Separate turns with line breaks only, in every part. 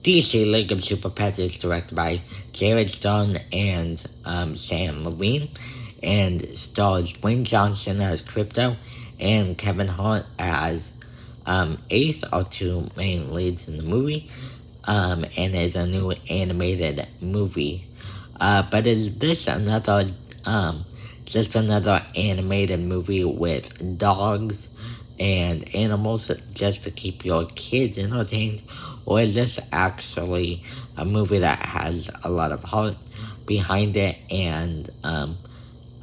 DC League of Super Pets is directed by Jared Stone and Sam Levine, and stars Dwayne Johnson as Crypto and Kevin Hart as Ace, are two main leads in the movie, and is a new animated movie. But is this just another animated movie with dogs and animals just to keep your kids entertained? Or is this actually a movie that has a lot of heart behind it and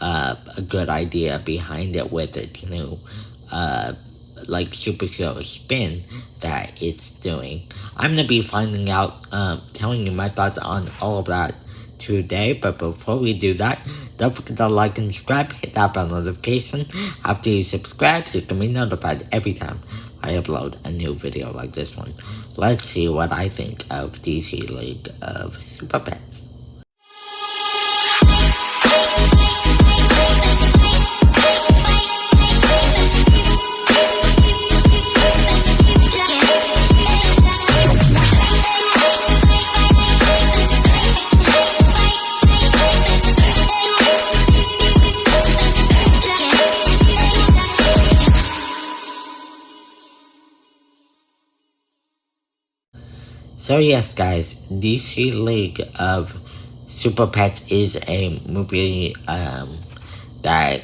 a good idea behind it with its new superhero spin that it's doing? I'm going to be finding out, telling you my thoughts on all of that today, but before we do that, don't forget to like and subscribe, hit that bell notification. After you subscribe, you can be notified every time I upload a new video like this one. Let's see what I think of DC League of Super Pets. So yes, guys, DC League of Super Pets is a movie that,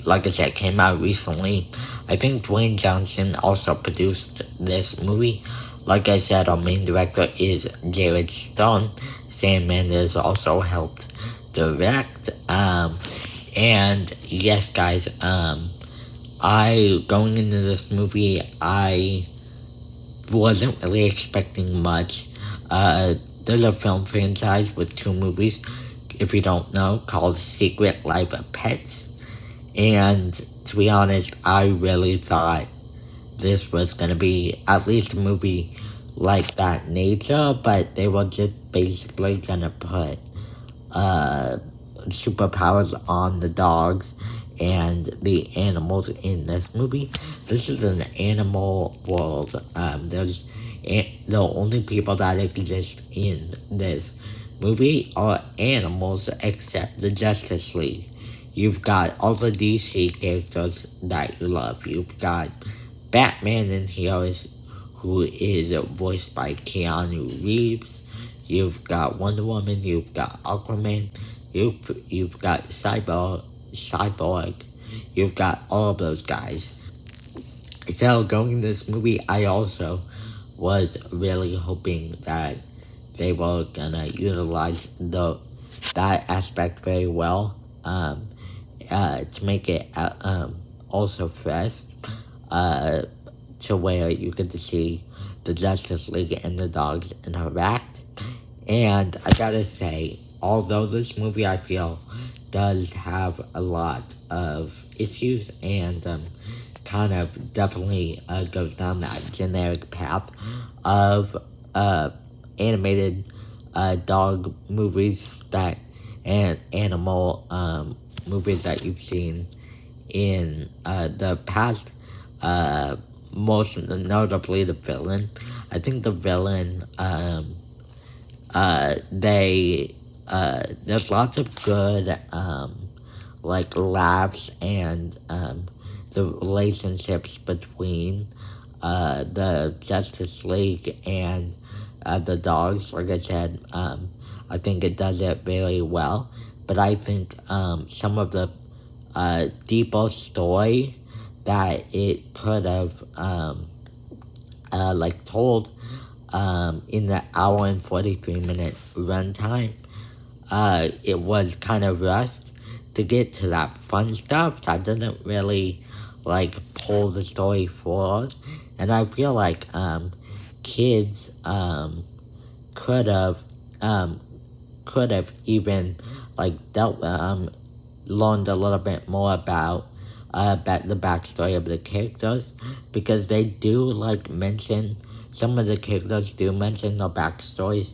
like I said, came out recently. I think Dwayne Johnson also produced this movie. Like I said, our main director is Jared Stone. Sam Mendes also helped direct. And yes, guys, going into this movie, I wasn't really expecting much. There's a film franchise with two movies, if you don't know, called Secret Life of Pets. And to be honest, I really thought this was going to be at least a movie like that nature, but they were just basically going to put superpowers on the dogs and the animals in this movie. This is an animal world. The only people that exist in this movie are animals except the Justice League. You've got all the DC characters that you love. You've got Batman in here, who is voiced by Keanu Reeves. You've got Wonder Woman. You've got Aquaman. You've got Cyborg. You've got all of those guys. So going into this movie, I also was really hoping that they were gonna utilize that aspect very well, to make it also fresh, to where you get to see the Justice League and the dogs interact. And I gotta say, although this movie, I feel, does have a lot of issues and kind of definitely goes down that generic path of animated dog movies and animal movies that you've seen in the past, most notably the villain. I think the villain, there's lots of good laughs and the relationships between the Justice League and the dogs. Like I said, I think it does it very well, but I think some of the deeper story that it could have told in the hour and 43-minute runtime, it was kind of rushed to get to that fun stuff that doesn't really pull the story forward. And I feel like kids could have even learned a little bit more about the backstory of the characters, because they do mention, some of the characters do mention their backstories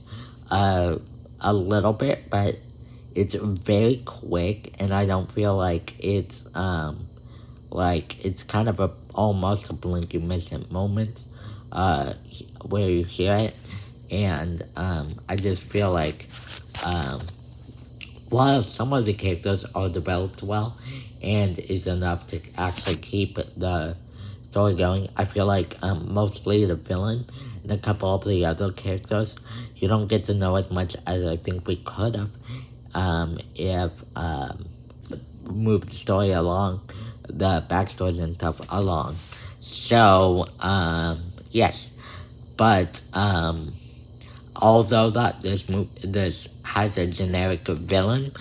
a little bit, but it's very quick, and I don't feel like it's it's kind of almost a blink you miss it moment where you hear it. and I just feel like while some of the characters are developed well and is enough to actually keep the story going, I feel like mostly the villain and a couple of the other characters, you don't get to know as much as I think we could have if moved the story along, the backstories and stuff along. So, yes, but although that this has a generic villain,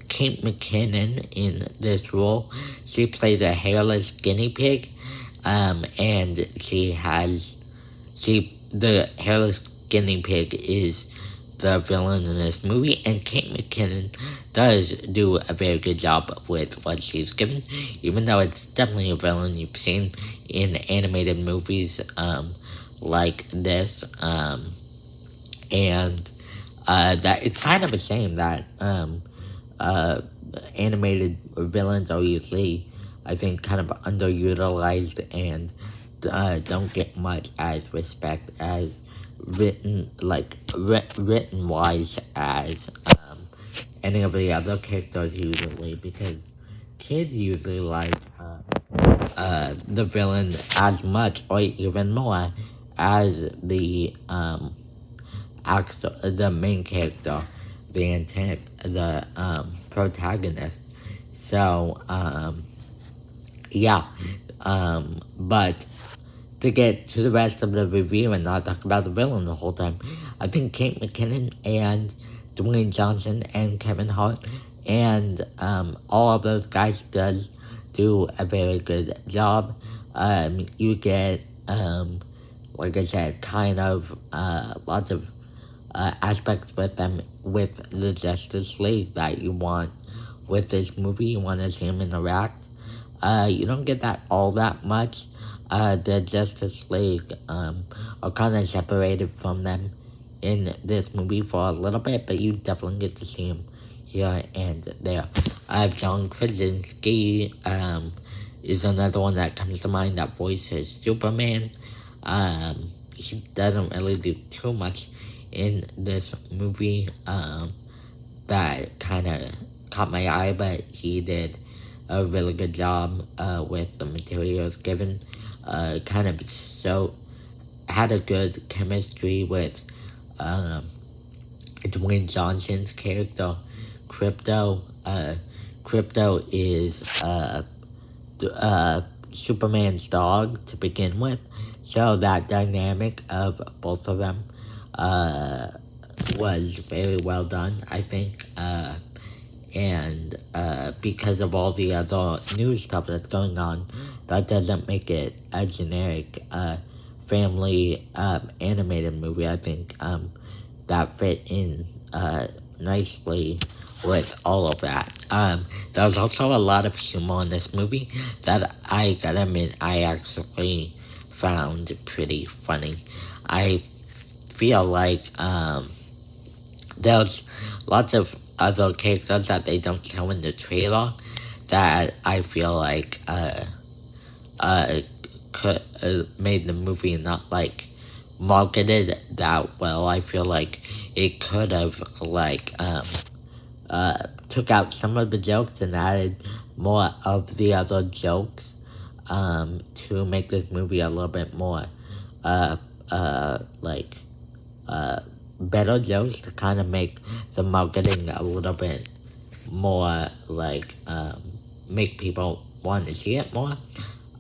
Kate McKinnon in this role, she plays a hairless guinea pig, and the hairless guinea pig is the villain in this movie, and Kate McKinnon does do a very good job with what she's given, even though it's definitely a villain you've seen in animated movies like this, and that it's kind of a shame that animated villains are usually, I think, kind of underutilized and don't get much as respect as written wise as any of the other characters usually, because kids usually like the villain as much or even more as the main character, the protagonist. So yeah, but to get to the rest of the review and not talk about the villain the whole time, I think Kate McKinnon and Dwayne Johnson and Kevin Hart and all of those guys does do a very good job. You get, like I said, kind of lots of aspects with them with the Justice League that you want with this movie. You want to see them interact. You don't get that all that much. The Justice League are kind of separated from them in this movie for a little bit, but you definitely get to see them here and there. John Krasinski is another one that comes to mind that voices Superman. He doesn't really do too much in this movie that kind of caught my eye, but he did a really good job with the materials given. Had a good chemistry with Dwayne Johnson's character, Crypto. Crypto is Superman's dog to begin with, so that dynamic of both of them was very well done, I think. And because of all the other new stuff that's going on, that doesn't make it a generic family animated movie. I think that fit in nicely with all of that. There was also a lot of humor in this movie that I gotta admit I actually found pretty funny. I feel like there's lots of other characters that they don't show in the trailer that I feel like could made the movie not like marketed that well. I feel like it could have like took out some of the jokes and added more of the other jokes to make this movie a little bit more better jokes to kind of make the marketing a little bit more like make people want to see it more,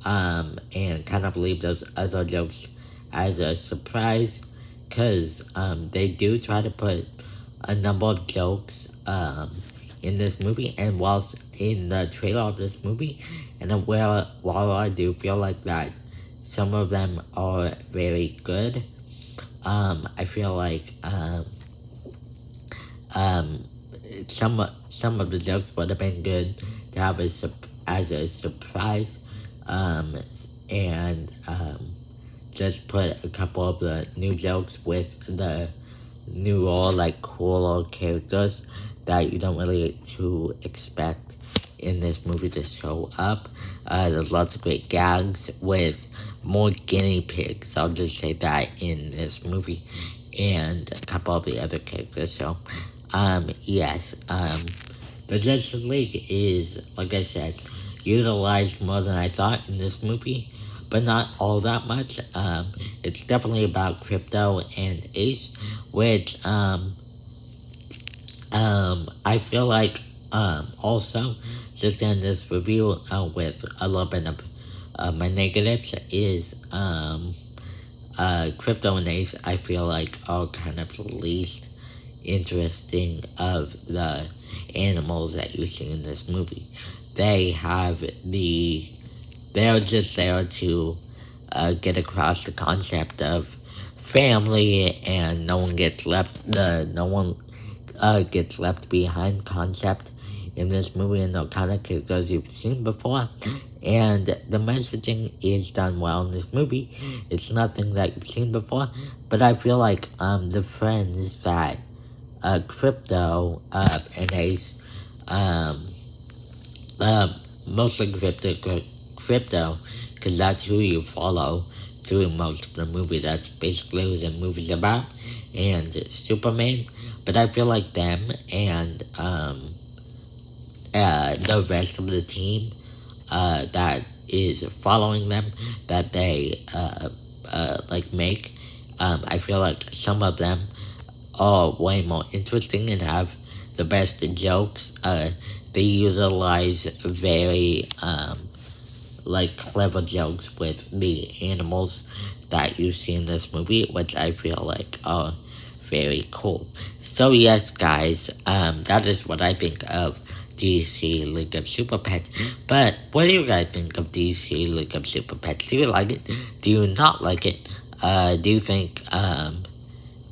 and kind of leave those other jokes as a surprise, because they do try to put a number of jokes in this movie and whilst in the trailer of this movie, and while I do feel like that some of them are very good, I feel like some of the jokes would have been good to have as a surprise, and just put a couple of the new jokes with the newer, like cooler characters that you don't really to expect in this movie to show up. There's lots of great gags with more guinea pigs. I'll just say that in this movie. and a couple of the other characters. So, yes, the Justice League is, like I said, utilized more than I thought in this movie, but not all that much. It's definitely about Crypto and Ace, which, I feel like, also, just to end this review with a little bit of my negatives is, Crypto and Ace, I feel like, are kind of the least interesting of the animals that you see in this movie. They have they're just there to get across the concept of family and no one gets left behind concept in this movie and the kind of characters you've seen before. And the messaging is done well in this movie. It's nothing that you've seen before, but I feel like the friends that Crypto and Ace, um, mostly Crypto, because that's who you follow through most of the movie. That's basically who the movie's about, and Superman. But I feel like them and the rest of the team that is following them, that they make. I feel like some of them are way more interesting and have the best jokes. They utilize very clever jokes with the animals that you see in this movie, which I feel like are very cool. So yes, guys, that is what I think of DC League of Super Pets. But what do you guys think of DC League of Super Pets? Do you like it? Do you not like it? Do you think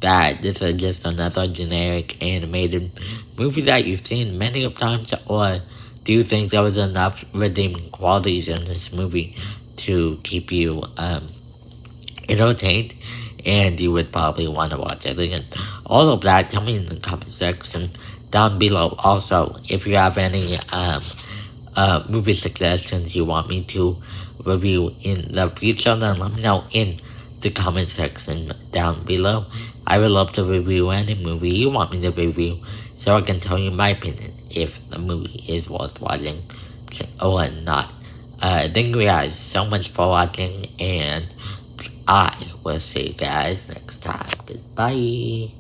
that this is just another generic animated movie that you've seen many of times, or do you think there was enough redeeming qualities in this movie to keep you entertained and you would probably want to watch it again? All of that, tell me in the comment section down below. Also, if you have any movie suggestions you want me to review in the future, then let me know in the comment section down below. I would love to review any movie you want me to review, so I can tell you my opinion if the movie is worth watching or not. Thank you guys so much for watching, and I will see you guys next time. Goodbye.